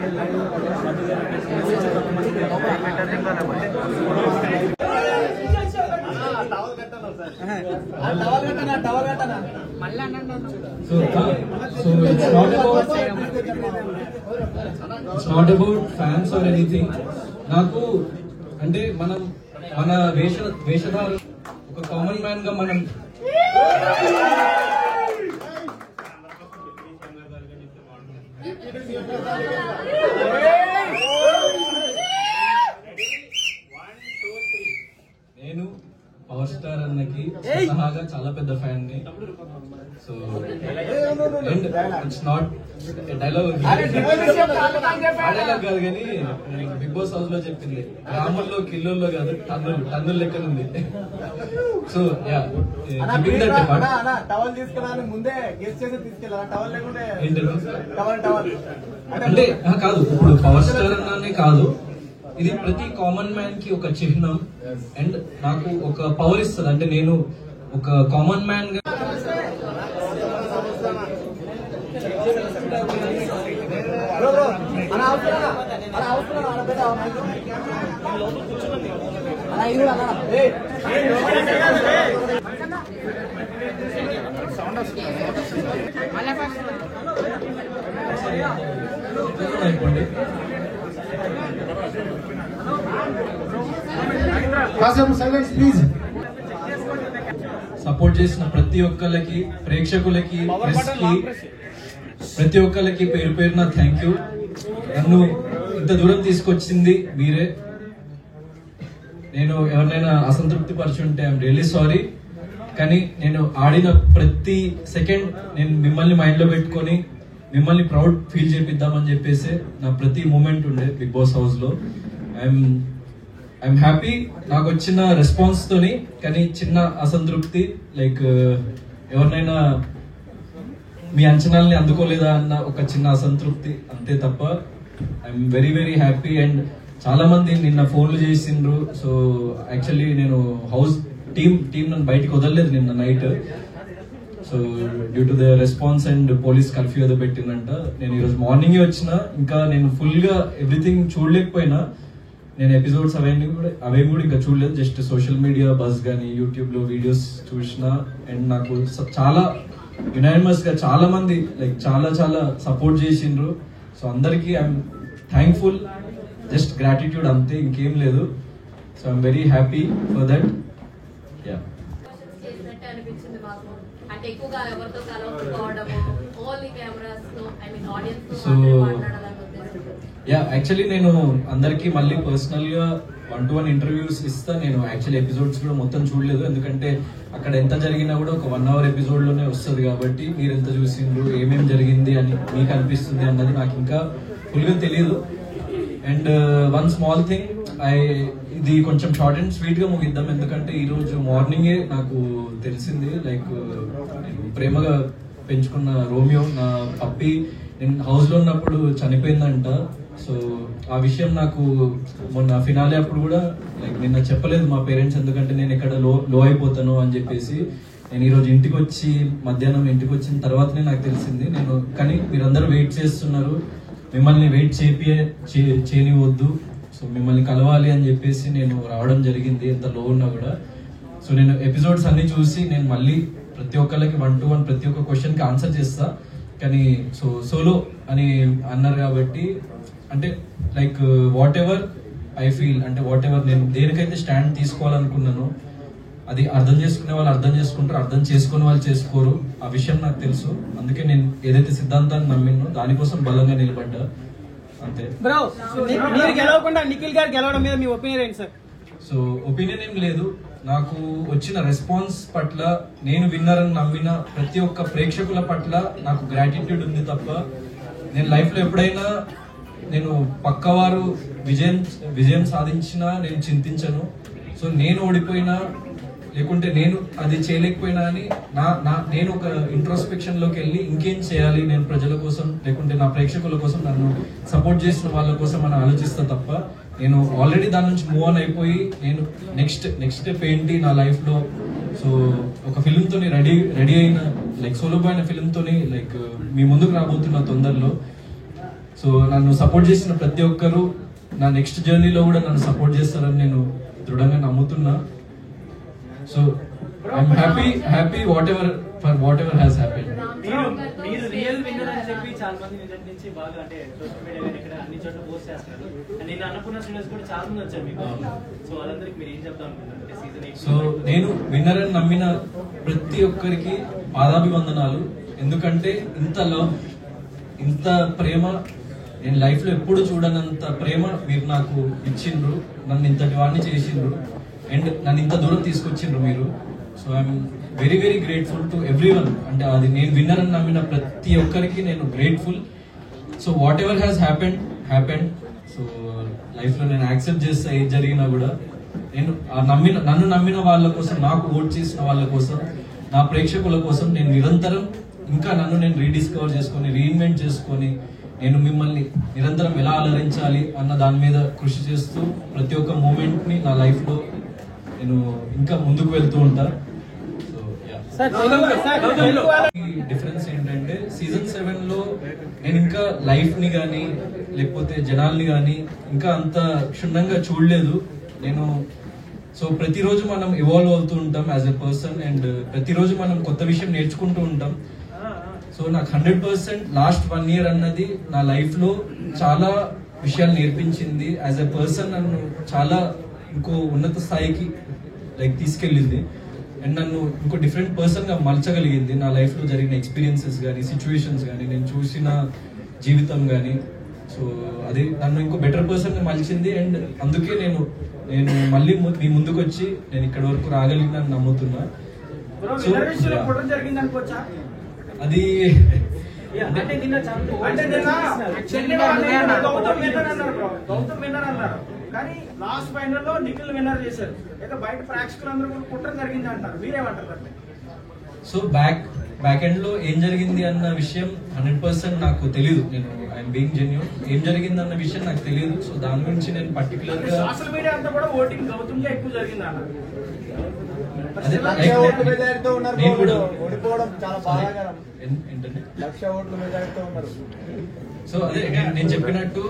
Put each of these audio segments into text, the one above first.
It's not about fans or anything. నాకు అంటే మనం మన వేషధారు ఒక కామన్ మ్యాన్ గా మనం నేను పవర్ స్టార్ అన్నకి సహాగా చాలా పెద్ద ఫ్యాన్ ని. So and it's not dialogue dialogue కాదు కానీ బిగ్ బాస్ హౌస్ లో చెప్పింది, గ్రామంలో కిల్లోల్లో కాదు టన్నుల లెక్కన ఉంది. సో యా అంటే కాదు, ఇప్పుడు పవర్ స్టార్ అన్నానే కాదు, ఇది ప్రతి కామన్ మ్యాన్ కి ఒక చిహ్నం అండ్ నాకు ఒక పవర్ ఇస్తుంది. అంటే నేను ఒక కామన్ మ్యాన్ గా అయిపోండి. సపోర్ట్ చేసిన ప్రతి ఒక్కరికి, ప్రేక్షకులకి, ప్రెస్ కి, ప్రతి ఒక్కరికి పేరు పేరున థ్యాంక్ యూ. నన్ను ఇంత దూరం తీసుకొచ్చింది మీరే. నేను ఎవరినైనా అసంతృప్తి పరిచుంటే ఐఎమ్ రియల్లీ సారీ. కానీ నేను ఆడిన ప్రతి సెకండ్ నేను మిమ్మల్ని మైండ్ లో పెట్టుకొని మిమ్మల్ని ప్రౌడ్ ఫీల్ చేపిద్దామని చెప్పేసి నా ప్రతి మూమెంట్ ఉండే బిగ్ బాస్ హౌస్ లో. ఐఎమ్ హ్యాపీ నాకు వచ్చిన రెస్పాన్స్ తోని. కానీ చిన్న అసంతృప్తి, లైక్ ఎవరినైనా మీ అంచనాల్ని అందుకోలేదా అన్న ఒక చిన్న అసంతృప్తి, అంతే తప్ప I'm very very happy. And చాలా మంది నిన్న ఫోన్లు చేసిండ్రు. సో యాక్చువల్లీ నేను హౌస్ టీమ్ నన్ను బయటకు వదలలేదు నిన్న night. So due to the response and police curfew ఏదో పెట్టిందంట. నేను ఈరోజు మార్నింగే వచ్చిన. ఇంకా నేను ఫుల్ గా ఎవ్రీథింగ్ చూడలేకపోయినా. నేను ఎపిసోడ్స్ అవేమి కూడా ఇంకా చూడలేదు. జస్ట్ సోషల్ మీడియా బజ్ గానీ యూట్యూబ్ లో వీడియోస్ చూసిన. అండ్ నాకు చాలా యునానిమస్ గా చాలా మంది లైక్ చాలా సపోర్ట్ చేసిండ్రు. సో అందరికి ఐఎమ్ థ్యాంక్ఫుల్, జస్ట్ గ్రాటిట్యూడ్ అంతే, ఇంకేం లేదు. So I'm very happy for that. Yeah so yeah actually నేను అందరికి మళ్ళీ పర్సనల్ గా 1-to-1 ఇంటర్వ్యూస్ ఇస్తా. నేను యాక్చువల్లీ ఎపిసోడ్స్ కూడా మొత్తం చూడలేదు, ఎందుకంటే అక్కడ ఎంత జరిగినా కూడా ఒక 1 hour ఎపిసోడ్ లోనే వస్తుంది కాబట్టి మీరు ఎంత చూసిండ్రు, ఏమేమి జరిగింది అని మీకు అనిపిస్తుంది అన్నది నాకు ఇంకా ఫుల్ గా తెలియదు. అండ్ వన్ స్మాల్ థింగ్, ఇది కొంచెం షార్ట్ అండ్ స్వీట్ గా ముగిద్దాం. ఎందుకంటే ఈ రోజు మార్నింగే నాకు తెలిసింది, లైక్ నేను ప్రేమగా పెంచుకున్న రోమియో, నా పప్పి, నేను హౌస్ లో ఉన్నప్పుడు చనిపోయిందంట. సో ఆ విషయం నాకు మొన్న ఫినాలే అప్పుడు కూడా లైక్ నిన్న చెప్పలేదు మా పేరెంట్స్, ఎందుకంటే నేను ఎక్కడ లో అయిపోతాను అని చెప్పేసి. నేను ఈరోజు ఇంటికి వచ్చి మధ్యాహ్నం ఇంటికి వచ్చిన తర్వాతనే నాకు తెలిసింది. నేను కానీ మీరందరూ వెయిట్ చేస్తున్నారు, మిమ్మల్ని వెయిట్ చేయనివద్దు, సో మిమ్మల్ని కలవాలి అని చెప్పేసి నేను రావడం జరిగింది, ఎంత లో ఉన్నా కూడా. సో నేను ఎపిసోడ్స్ అన్ని చూసి నేను మళ్ళీ ప్రతి ఒక్కరికి 1-to-1 ప్రతి ఒక్క క్వశ్చన్ కి ఆన్సర్ చేస్తా. కానీ సోలో అని అన్నారు కాబట్టి, అంటే like what ever I feel, అంటే వాట్ ఎవర్ నేను దేనికైతే స్టాండ్ తీసుకోవాలనుకున్నానో అది అర్థం చేసుకునే వాళ్ళు అర్థం చేసుకుంటారు, అర్థం చేసుకునే వాళ్ళు చేసుకోరు. ఆ విషయం నాకు తెలుసు. అందుకే నేను ఏదైతే సిద్ధాంతాన్ని నమ్మినో దానికోసం బలంగా నిలబడ్డా, అంతే. నిఖిల్ గారు గెలవడం మీద మీ ఒపీనియన్ ఏంటి సార్? సో ఒపీనియన్ ఏం లేదు. నాకు వచ్చిన రెస్పాన్స్ పట్ల, నేను విన్నర్ అని నమ్మిన ప్రతి ఒక్క ప్రేక్షకుల పట్ల నాకు గ్రాటిట్యూడ్ ఉంది తప్ప, నేను లైఫ్ లో ఎప్పుడైనా నేను పక్కవారు విజయం సాధించినా నేను చింతించను. సో నేను ఓడిపోయినా లేకుంటే నేను అది చేయలేకపోయినా అని నేను ఒక ఇంట్రోస్పెక్షన్ లోకి వెళ్ళి ఇంకేం చేయాలి నేను ప్రజల కోసం లేకుంటే నా ప్రేక్షకుల కోసం, నన్ను సపోర్ట్ చేసిన వాళ్ళ కోసం అని ఆలోచిస్తా తప్ప, నేను ఆల్రెడీ దాని నుంచి మూవ్ ఆన్ అయిపోయి నేను నెక్స్ట్ స్టెప్ ఏంటి నా లైఫ్ లో. సో ఒక ఫిల్మ్ తోని రెడీ అయిన, లైక్ సోలో బాయ్ అనే ఫిల్మ్ తోని లైక్ మీ ముందుకు రాబోతున్న తొందరలో. సో నన్ను సపోర్ట్ చేసిన ప్రతి ఒక్కరు నా నెక్స్ట్ జర్నీలో కూడా నన్ను సపోర్ట్ చేస్తారని నేను దృఢంగా నమ్ముతున్నా. So I'm happy whatever has happen. మీరు రియల్ విన్నర్ అని చెప్పి చాలా మంది నిజం నుంచి బాగా అంటే సోషల్ మీడియా ఇక్కడ అన్ని చోట్ల పోస్ట్ చేస్తారు. నేను అన్నపూర్ణ శ్రీనివాస్ కూడా చాలా మంది వచ్చారు మీకు. సో వాళ్ళందరికి మీరు ఏం చెప్తా అనుకుంటున్నారు సీజన్ 8? సో నేను విన్నర్ అని నమ్మిన ప్రతి ఒక్కరికి పాదాభివందనాలు. ఎందుకంటే ఇంత లవ్, ఇంత ప్రేమ నేను లైఫ్ లో ఎప్పుడు చూడనంత ప్రేమ మీరు నాకు ఇచ్చిండ్రు. నన్ను ఇంతటి వాడిని చేసిండ్రు అండ్ నన్ను ఇంత దూరం తీసుకొచ్చిండ్రు మీరు. So I'm very very grateful to everyone. అంటే అది నేను విన్నర్ అని నమ్మిన ప్రతి ఒక్కరికి నేను grateful. So whatever has happened. So life లో నేను యాక్సెప్ట్ చేస్తా ఏది జరిగినా కూడా. నేను నన్ను నమ్మిన వాళ్ళ కోసం, నాకు ఓట్ చేసిన వాళ్ళ కోసం, నా ప్రేక్షకుల కోసం నేను నిరంతరం ఇంకా నన్ను నేను రీడిస్కవర్ చేసుకొని, రీఇన్వెంట్ చేసుకొని, నేను మిమ్మల్ని నిరంతరం ఎలా అలరించాలి అన్న దాని మీద కృషి చేస్తూ ప్రతి ఒక్క మూమెంట్ ని నా లైఫ్ లో నేను ఇంకా ముందుకు వెళ్తూ ఉంటా. సో డిఫరెన్స్ ఏంటంటే సీజన్ 7 లో నేను ఇంకా లైఫ్ ని గానీ లేకపోతే జనాల్ని గానీ ఇంకా అంత క్షుణ్ణంగా చూడలేదు నేను. సో ప్రతిరోజు మనం ఇవాల్వ్ అవుతూ ఉంటాం యాజ్ ఎ పర్సన్ అండ్ ప్రతిరోజు మనం కొత్త విషయం నేర్చుకుంటూ ఉంటాం. సో నాకు 100% లాస్ట్ 1 year అన్నది నా లైఫ్ లో చాలా విషయాలు నేర్పించింది. యాజ్ ఎ పర్సన్ నన్ను చాలా ఇంకో ఉన్నత స్థాయికి తీసుకెళ్ళింది అండ్ నన్ను ఇంకో డిఫరెంట్ పర్సన్ గా మలచగలిగింది. నా లైఫ్ లో జరిగిన ఎక్స్పీరియన్సెస్ కానీ, సిచ్యువేషన్స్ కానీ, నేను చూసిన జీవితం కానీ. సో అది నన్ను ఇంకో బెటర్ పర్సన్ గా మలిచింది అండ్ అందుకే నేను మళ్ళీ మీ ముందుకు వచ్చి నేను ఇక్కడ వరకు రాగలిగిన నమ్ముతున్నా. అది కానీ లాస్ట్ ఫైనల్ లో నిఖిల్ విన్నర్ చేశారు. అయితే బయట ప్రేక్షకులందరూ కూడా కుట్ర జరిగింది అంటారు, మీరేమంటారు? సో బ్యాక్ ఎండ్ లో ఏం జరిగింది అన్న విషయం 100% నాకు తెలియదు. నేను ఐఎమ్ బీయింగ్ జెన్యూన్. ఏం జరిగింది అన్న విషయం నాకు తెలియదు. సో దాని గురించి నేను పర్టికులర్ గా సోషల్ మీడియా అంతా కూడా ఓటింగ్ గౌతమ్ ఎక్కువ జరిగింది అన్న. నేను కూడా సో అదే నేను చెప్పినట్టు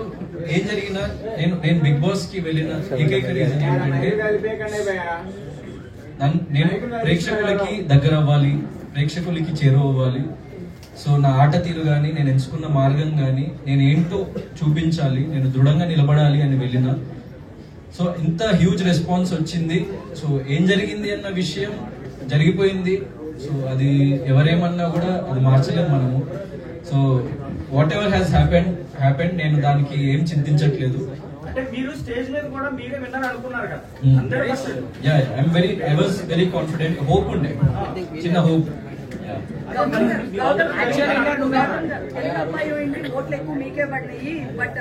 ఏం జరిగినా నేను బిగ్ బాస్ కి వెళ్ళిన ఏకైక రీజన్ ఏంటంటే నేను ప్రేక్షకులకి దగ్గర అవ్వాలి, ప్రేక్షకులకి చేరువవ్వాలి. సో నా ఆట తీరు గానీ, నేను ఎంచుకున్న మార్గం గానీ, నేను ఏంటో చూపించాలి, నేను దృఢంగా నిలబడాలి అని వెళ్ళిన. సో ఇంత హ్యూజ్ రెస్పాన్స్ వచ్చింది. సో ఏం జరిగింది అన్న విషయం జరిగిపోయింది. సో అది ఎవరేమన్నా కూడా అది మార్చలేము మనము. So whatever has happened నేను దానికి ఏం చింతించట్లేదు. I was very confident. Hope ఉండే, చిన్న హోప్. ఓట్లు ఎక్కువ మీకే పడినాయి, బట్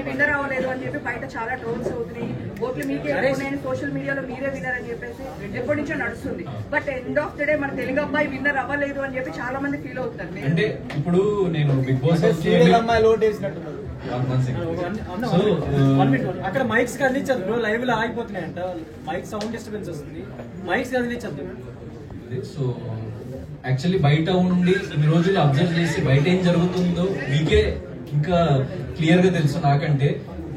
విన్నర్ అవ్వలేదు అని చెప్పి బయట చాలా ట్రోల్స్ అవుతున్నాయి. ఓట్లు మీకే ఎక్కువ, సోషల్ మీడియాలో మీరే విన్నర్ అని చెప్పేసి ఎప్పటి నుంచో నడుస్తుంది. But end of the day మన తెలుగు అబ్బాయి విన్నర్ అవ్వలేదు అని చెప్పి చాలా మంది ఫీల్ అవుతారు. అంటే ఇప్పుడు నేను బిగ్ బాస్ అక్కడ మైక్స్ కదిలించదు బ్రో, లైవ్ లో ఆగిపోతున్నాయి అంట. మైక్ సౌండ్ డిస్టర్బెన్స్ వస్తుంది, మైక్స్ కదిలించదు. సో యాక్చువల్లీ బయట ఉండి ఇన్ని రోజులు అబ్జర్వ్ చేసి బయట ఏం జరుగుతుందో మీకే ఇంకా క్లియర్ గా తెలుసు నాకంటే.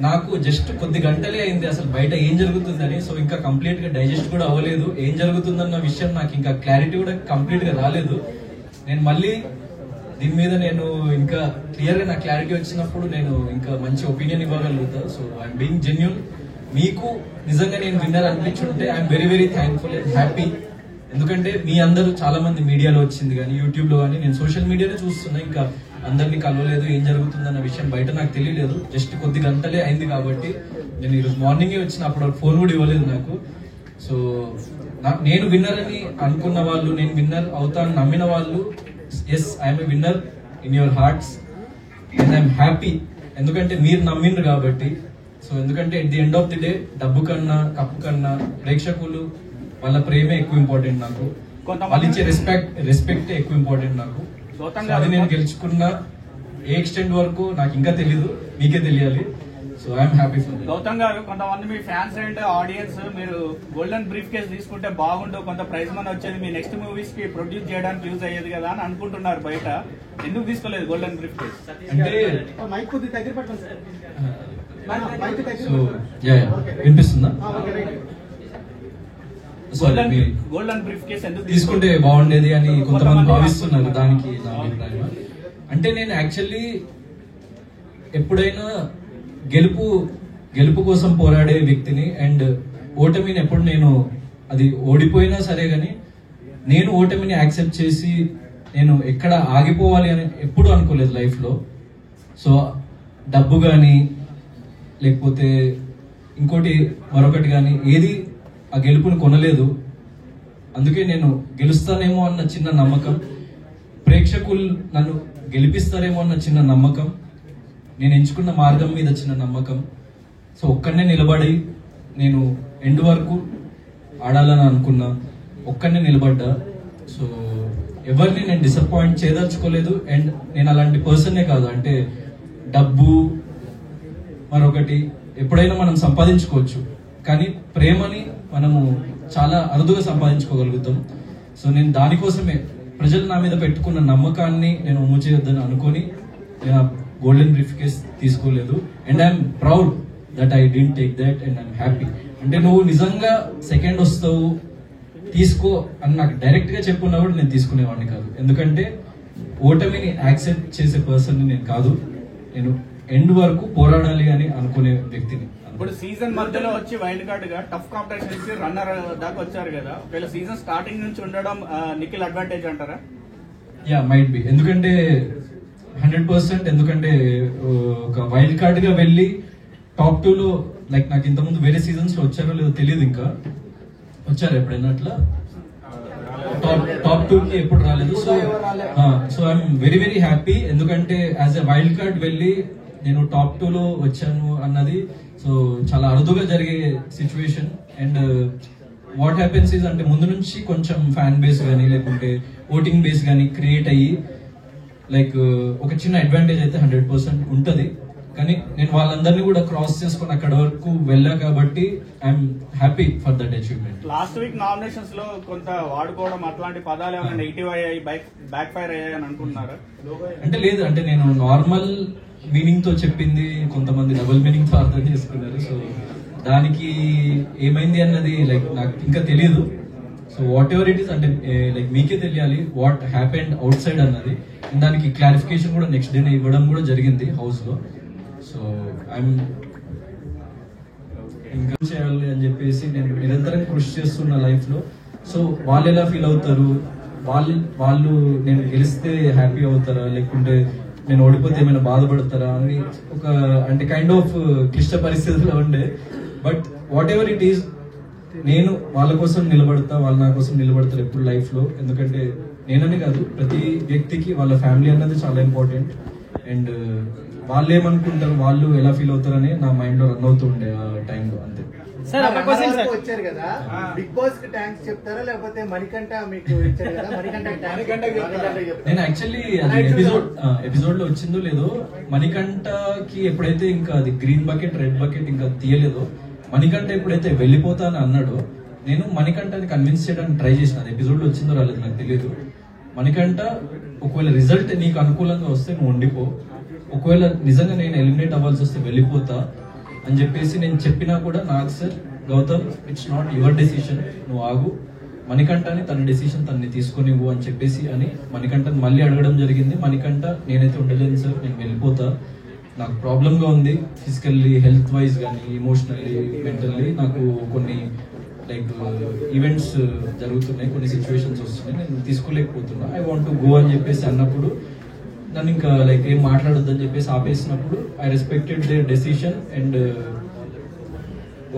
నాకు జస్ట్ కొద్ది గంటలే అయింది అసలు బయట ఏం జరుగుతుందని. సో ఇంకా కంప్లీట్ గా డైజెస్ట్ కూడా అవ్వలేదు. ఏం జరుగుతుందన్న విషయం నాకు ఇంకా క్లారిటీ కూడా కంప్లీట్ గా రాలేదు. నేను మళ్ళీ దీని మీద నేను ఇంకా క్లియర్ గా నా క్లారిటీ వచ్చినప్పుడు నేను ఇంకా మంచి ఒపీనియన్ ఇవ్వగలుగుతా. So I'm being genuine. మీకు నిజంగా నేను విన్నర్ అనిపించుంటే I'm very very thankful and happy. ఎందుకంటే మీ అందరూ చాలా మంది మీడియాలో వచ్చింది కానీ, యూట్యూబ్ లో కానీ, నేను సోషల్ మీడియాలో చూస్తున్నా. ఇంకా అందరినీ కలవలేదు, ఏం జరుగుతుందన్న విషయం బయట నాకు తెలియలేదు. జస్ట్ కొద్ది గంటలే అయింది కాబట్టి నేను ఈరోజు మార్నింగే వచ్చిన, అప్పుడు ఫోన్ కూడా ఇవ్వలేదు నాకు. సో నేను విన్నర్ అని అనుకున్న వాళ్ళు, నేను విన్నర్ అవుతాను నమ్మిన వాళ్ళు, yes I'm a winner in your hearts and I'm happy. ఎందుకంటే మీరు నమ్మిండ్రు కాబట్టి. సో ఎందుకంటే at the end of the day డబ్బు కన్నా, కప్పు కన్నా ప్రేక్షకులు వాళ్ళ ప్రేమే ఎక్కువ ఇంపార్టెంట్ నాకు. వాళ్ళు ఇచ్చే రెస్పెక్ట్ ఎక్కువ ఇంపార్టెంట్ నాకు. అది నేను గెలుచుకున్న ఏ ఎక్స్టెంట్ వరకు నాకు ఇంకా తెలీదు, మీకే తెలియాలి. So I'm happy for that. Gautam గారు, కొంతమంది మీ ఫ్యాన్స్ అండ్ ఆడియన్స్ మీరు గోల్డెన్ బ్రీఫ్ కేస్ తీసుకుంటే బాగుండు, కొంత ప్రైజ్ మనీ వచ్చేది, మీ నెక్స్ట్ మూవీస్ కి ప్రొడ్యూస్ చేయడానికి యూజ్ అయ్యేది కదా అని అనుకుంటున్నారు బయట. ఎందుకు తీసుకోలేదు గోల్డెన్ బ్రీఫ్ కేస్? అంటే మైక్ కొద్ది దగ్గర పెట్టండి సార్. మైక్ దగ్గర సో వినిపిస్తుందా? గోల్డెన్ బ్రీఫ్ కేస్ ఎందుకు తీసుకుంటే బాగుండేది అని కొంతమంది భావిస్తున్నారు. దానికి నా అభిప్రాయం అంటే నేను యాక్చువల్లీ ఎప్పుడైనా గెలుపు కోసం పోరాడే వ్యక్తిని, అండ్ ఓటమిని ఎప్పుడు నేను అది ఓడిపోయినా సరే గాని నేను ఓటమిని యాక్సెప్ట్ చేసి నేను ఎక్కడ ఆగిపోవాలి అని ఎప్పుడు అనుకోలేదు లైఫ్ లో. సో డబ్బు కానీ లేకపోతే ఇంకోటి మరొకటి కానీ ఏది ఆ గెలుపుని కొనలేదు. అందుకే నేను గెలుస్తానేమో అన్న చిన్న నమ్మకం, ప్రేక్షకులు నన్ను గెలిపిస్తారేమో అన్న చిన్న నమ్మకం, నేను ఎంచుకున్న మార్గం మీద చిన్న నమ్మకం. సో ఒక్కడనే నిలబడి నేను ఎండ్ వరకు ఆడాలని అనుకున్నా, ఒక్కడనే నిలబడ్డా. సో ఎవరిని నేను డిసప్పాయింట్ చేయదలుచుకోలేదు. అండ్ నేను అలాంటి పర్సన్నే కాదు. అంటే డబ్బు మరొకటి ఎప్పుడైనా మనం సంపాదించుకోవచ్చు, కానీ ప్రేమని మనము చాలా అరుదుగా సంపాదించుకోగలుగుతాం. సో నేను దానికోసమే ప్రజలు నా మీద పెట్టుకున్న నమ్మకాన్ని నేను ఒమ్ము చేయొద్దని అనుకొని నేను గోల్డెన్ బ్రీఫ్ కేస్ తీసుకోలేదు. And I'm proud that I didn't take that and I'm happy. అంటే నువ్వు నిజంగా సెకండ్ వస్తావు తీసుకో అని నాకు డైరెక్ట్ గా చెప్పున్నా కూడా నేను తీసుకునేవాడిని కాదు. ఎందుకంటే ఓటమిని యాక్సెప్ట్ చేసే పర్సన్ నేను కాదు. నేను ఎండ్ వరకు పోరాడాలి అని అనుకునే వ్యక్తిని. ఇప్పుడు సీజన్ మధ్యలో వచ్చి వైల్డ్ కార్డ్ గా టఫ్ కాంపిటీషన్ ఇచ్చి రన్నర్ దాకా వచ్చారు కదా, ఒకవేళ సీజన్ స్టార్టింగ్ నుంచి ఉండడం నిఖిల్ అడ్వాంటేజ్ అంటారా? Yeah, might be. ఎందుకంటే 100%. ఎందుకంటే ఒక వైల్డ్ కార్డ్ గా వెళ్ళి టాప్ 2 లో లైక్ నాకు ఇంతకుముందు వేరే సీజన్స్ లో వచ్చారో లేదో తెలియదు. ఇంకా వచ్చారు ఎప్పుడైనా అట్లా టాప్ 2 కి ఎప్పుడు రాలేదు. So I'm very very happy. ఎందుకంటే యాజ్ ఎ వైల్డ్ కార్డ్ వెళ్ళి నేను టాప్ 2 లో వచ్చాను అన్నది సో చాలా అరుదుగా జరిగే situation. And what happens is అంటే ముందు నుంచి కొంచెం ఫ్యాన్ బేస్ కానీ లేకుంటే ఓటింగ్ బేస్ కానీ క్రియేట్ అయ్యి లైక్ ఒక చిన్న అడ్వాంటేజ్ అయితే 100% ఉంటుంది. కానీ నేను వాళ్ళందరినీ కూడా క్రాస్ చేసుకుని అక్కడ వరకు వెళ్ళా కాబట్టి I'm happy for that achievement. Last week nominations లో కొంత వాడుకోవడం అట్లాంటి పదాలు ఏమైనా నెగిటివ్ అయ్యాయి, బ్యాక్ ఫైర్ అయ్యాయి అని అనుకుంటున్నారా? అంటే లేదు, అంటే నేను నార్మల్ మీనింగ్ తో చెప్పింది కొంతమంది డబుల్ మీనింగ్ తో అర్థం చేసుకున్నారు. సో దానికి ఏమైంది అన్నది లైక్ నాకు ఇంకా తెలియదు. So what ever it is అంటే లైక్ మీకే తెలియాలి వాట్ హ్యాపెండ్ అవుట్ సైడ్ అన్నది. దానికి క్లారిఫికేషన్ కూడా నెక్స్ట్ డే ఇవ్వడం కూడా జరిగింది హౌస్ లో. సో ఐఎమ్ ఇంకా చేయాలి అని చెప్పేసి నేను నిరంతరం కృషి చేస్తున్న లైఫ్ లో. సో వాళ్ళు ఎలా ఫీల్ అవుతారు, వాళ్ళు నేను గెలిస్తే హ్యాపీ అవుతారా లేకుంటే నేను ఓడిపోతే ఏమైనా బాధపడతారా అని ఒక అంటే కైండ్ ఆఫ్ క్లిష్ట పరిస్థితుల్లో ఉండే. But what ever it is నేను వాళ్ళ కోసం నిలబడతా, వాళ్ళు నా కోసం నిలబడతారు ఎప్పుడు లైఫ్ లో. ఎందుకంటే నేననే కాదు, ప్రతి వ్యక్తికి వాళ్ళ ఫ్యామిలీ అన్నది చాలా ఇంపార్టెంట్. అండ్ వాళ్ళు ఏమనుకుంటారు, వాళ్ళు ఎలా ఫీల్ అవుతారని నా మైండ్ లో రన్ అవుతూ ఉండే ఆ టైంలో. అంతే సార్. వచ్చారు కదా, బిగ్ బాస్ కి థ్యాంక్స్ చెప్తారా లేకపోతే మణికంఠ మీకు ఇచ్చారు కదా, నేను యాక్చువల్లీ అది ఎపిసోడ్ లో వచ్చిందో లేదో, మణికంఠకి ఎప్పుడైతే ఇంకా అది గ్రీన్ బకెట్ రెడ్ బకెట్ ఇంకా తీయలేదో, మణికంఠ ఎప్పుడైతే వెళ్ళిపోతా అని అన్నాడో నేను మణికంఠని కన్విన్స్ చేయడానికి ట్రై చేసిన. అది ఎపిసోడ్ లో వచ్చిందో రాలేదు నాకు తెలియదు. మణికంఠ ఒకవేళ రిజల్ట్ నీకు అనుకూలంగా వస్తే నువ్వు ఉండిపో, ఒకవేళ నిజంగా నేను ఎలిమినేట్ అవ్వాల్సి వస్తే వెళ్ళిపోతా అని చెప్పేసి నేను చెప్పినా కూడా నాకు sir Gautam it's not your decision, నువ్వు ఆగు, మణికంఠని తన డెసిషన్ తనని తీసుకొనివ్వు అని చెప్పేసి అని మణికంఠని మళ్ళీ అడగడం జరిగింది. మణికంఠ నేనైతే ఉండలేను సార్, నేను వెళ్ళిపోతా, నాకు ప్రాబ్లమ్ గా ఉంది ఫిజికల్లీ, హెల్త్ వైజ్ కానీ ఇమోషనల్లీ, మెంటల్లీ నాకు కొన్ని లైక్ ఈవెంట్స్ జరుగుతున్నాయి, కొన్ని సిచ్యువేషన్స్ వస్తున్నాయి, నేను తీసుకోలేకపోతున్నా, ఐ వాంట్ టు గో అని చెప్పేసి అన్నప్పుడు నన్ను ఇంకా లైక్ ఏం మాట్లాడొద్దని చెప్పేసి ఆపేసినప్పుడు I respected their decision and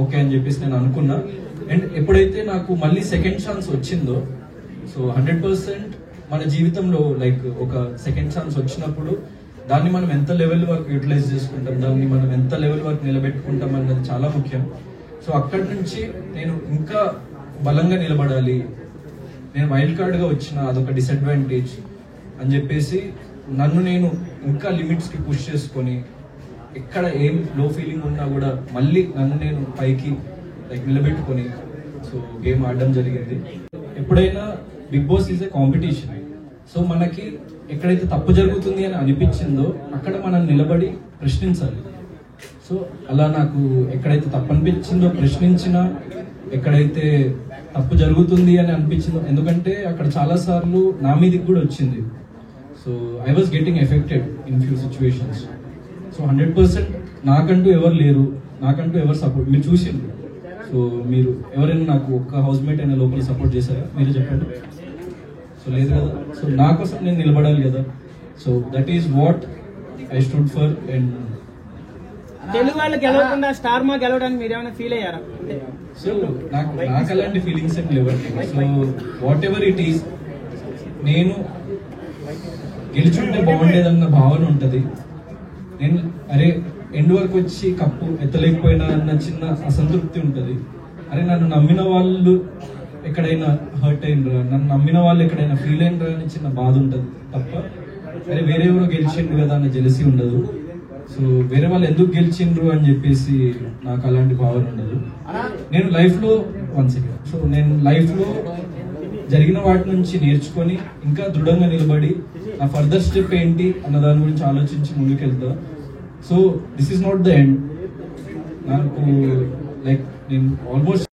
okay అని చెప్పేసి నేను అనుకున్నా. అండ్ ఎప్పుడైతే నాకు మళ్ళీ సెకండ్ ఛాన్స్ వచ్చిందో, సో 100% మన జీవితంలో లైక్ ఒక సెకండ్ ఛాన్స్ వచ్చినప్పుడు దాన్ని మనం ఎంత లెవెల్ వరకు యూటిలైజ్ చేసుకుంటాం, దాన్ని మనం ఎంత లెవెల్ వరకు నిలబెట్టుకుంటాం అన్నది చాలా ముఖ్యం. సో అక్కడి నుంచి నేను ఇంకా బలంగా నిలబడాలి, నేను వైల్డ్ కార్డ్ గా వచ్చిన అదొక డిసడ్వాంటేజ్ అని చెప్పేసి నన్ను నేను ఇంకా లిమిట్స్ కి పుష్ చేసుకొని ఎక్కడ ఏం లో ఫీలింగ్ ఉన్నా కూడా మళ్ళీ నన్ను నేను పైకి లైక్ నిలబెట్టుకొని సో గేమ్ ఆడడం జరిగింది. ఎప్పుడైనా Bigg Boss is a competition. So మనకి ఎక్కడైతే తప్పు జరుగుతుంది అని అనిపించిందో అక్కడ మనం నిలబడి ప్రశ్నించాలి. సో అలా నాకు ఎక్కడైతే తప్పు అనిపించిందో ప్రశ్నించినా, ఎక్కడైతే తప్పు జరుగుతుంది అని అనిపించిందో, ఎందుకంటే అక్కడ చాలా సార్లు నా మీదకి కూడా వచ్చింది. So I was getting affected in few situations. So 100% నాకంటూ ఎవరు లేరు, నాకంటూ ఎవరు సపోర్ట్ మీరు చూసిండ్రు. సో మీరు ఎవరైనా నాకు ఒక్క హౌస్ మేట్ అయినా లోపల సపోర్ట్ చేశారా? మీరు చెప్పండి. సో లేదు కదా. సో నా కోసం నేను నిలబడాలి కదా. So that is what I stood for. And Telugu వాళ్ళు గెలవకుండా స్టార్ మా గెలవడానికి మీరు ఏమైనా ఫీల్ అయ్యారా? సో నాకు అలాంటి ఫీలింగ్స్ ఏం లేవండి. So what ever it is, నేను గెలుచుంటే బాగుండేదన్న భావన ఉంటుంది. నేను అరే ఎండ్ వరకు వచ్చి కప్పు ఎత్తలేకపోయినా అన్న చిన్న అసంతృప్తి ఉంటుంది. అరే నన్ను నమ్మిన వాళ్ళు ఎక్కడైనా హర్ట్ అయినరా, నన్ను నమ్మిన వాళ్ళు ఎక్కడైనా ఫీల్ అయినరా అని చిన్న బాధ ఉంటుంది తప్ప అరే వేరే ఎవరో గెలిచిండ్రు కదా అన్న జెలసీ ఉండదు. సో వేరే వాళ్ళు ఎందుకు గెలిచిండ్రు అని చెప్పేసి నాకు అలాంటి భావన ఉండదు. నేను లైఫ్లో సో నేను లైఫ్లో జరిగిన వాటి నుంచి నేర్చుకొని ఇంకా దృఢంగా నిలబడి నా ఫర్దర్ స్టెప్ ఏంటి అన్న దాని గురించి ఆలోచించి ముందుకెళ్తా. So this is not the end. నాకు లైక్ నేను ఆల్మోస్ట్